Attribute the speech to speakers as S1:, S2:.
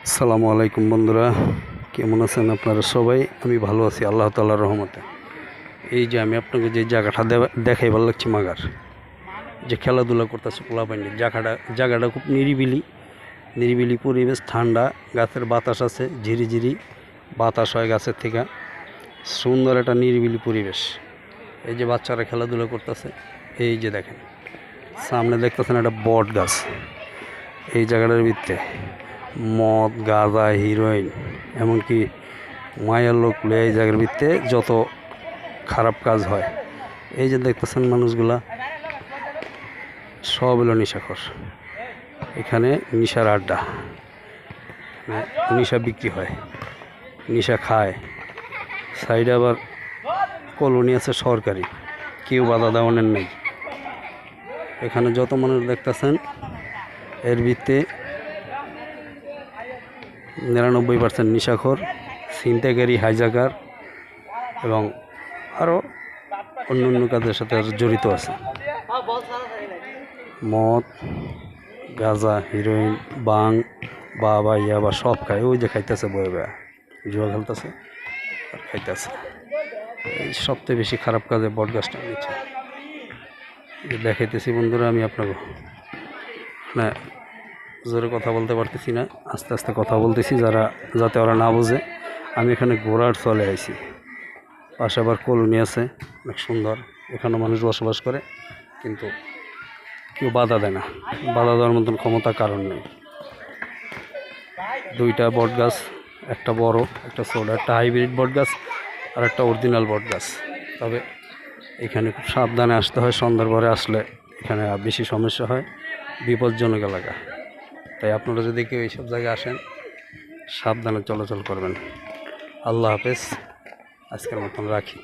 S1: আসসালামু আলাইকুম বন্ধুরা, কেমন আছেন আপনারা সবাই? আমি ভালো আছি আল্লাহ তাআলার রহমতে। এই যে আমি আপনাকে যে জায়গাটা দেখাইবার লাগছি মাগার, যে খেলাধুলা করতেছে পোলাপাইনি, জায়গাটা খুব নিরিবিলি পরিবেশ, ঠান্ডা, গাছের বাতাস আছে, ঝিরিঝিরি বাতাস হয় গাছের থেকে, সুন্দর একটা নিরিবিলি পরিবেশ। এই যে বাচ্চারা খেলাধুলা করতেছে, এই যে দেখেন সামনে দেখতেছেন একটা বট গাছ। এই জায়গাটার ভিতরে মদ, গাঁজা, হিরোইন, এমনকি মায়ের লোক এই জায়গার ভিতরে যত খারাপ কাজ হয়, এই যে দেখতেছেন মানুষগুলা সব হলো নেশাখোর। এখানে নেশার আড্ডা, নেশা বিক্রি হয়, নেশা খায়। সাইডে আবার কলোনি আছে সরকারি, কেউ বাধা দেওয়ানের নেই। এখানে যত মানুষ দেখতেছেন এর ভিত্তে 99% নেশাখোর, ছিনতাইকারী, হাইজাকার এবং আরও অন্য কাজের সাথে জড়িত আছে। মদ, গাঁজা, হিরোইন, বাং, বাবা ইয়াবা সব খায়। ওই যে খাইতেছে বয়ে বয়া, জুয়া খেলতেছে আর খাইতেছে। এই সবচেয়ে বেশি খারাপ কাজে বট গাছটা নিচ্ছে। দেখাইতেছি বন্ধুরা, আমি আপনাকে না জোরে কথা বলতে পারতেছি না, আস্তে আস্তে কথা বলতেছি যাতে ওরা না বোঝে। আমি এখানে ঘোরার চলে আইছি, পাশে আবার কলোনি আছে অনেক সুন্দর, এখানে মানুষ বসবাস করে, কিন্তু কেউ বাধা দেয় না। বাধা দেওয়ার মতন ক্ষমতা কারণ নেই। দুইটা বট গাছ, একটা বড়, একটা ছোট, একটা হাইব্রিড বট গাছ আর একটা অরিজিনাল বট গাছ। তবে এখানে খুব সাবধানে আসতে হয়, সন্ধ্যার পরে আসলে এখানে বেশি সমস্যা হয়, বিপজ্জনক এলাকা। তাই আপনারা যদি কেউ এইসব জায়গায় আসেন, সাবধানে চলাচল করবেন। আল্লাহ হাফেজ, আজকের মতন রাখি।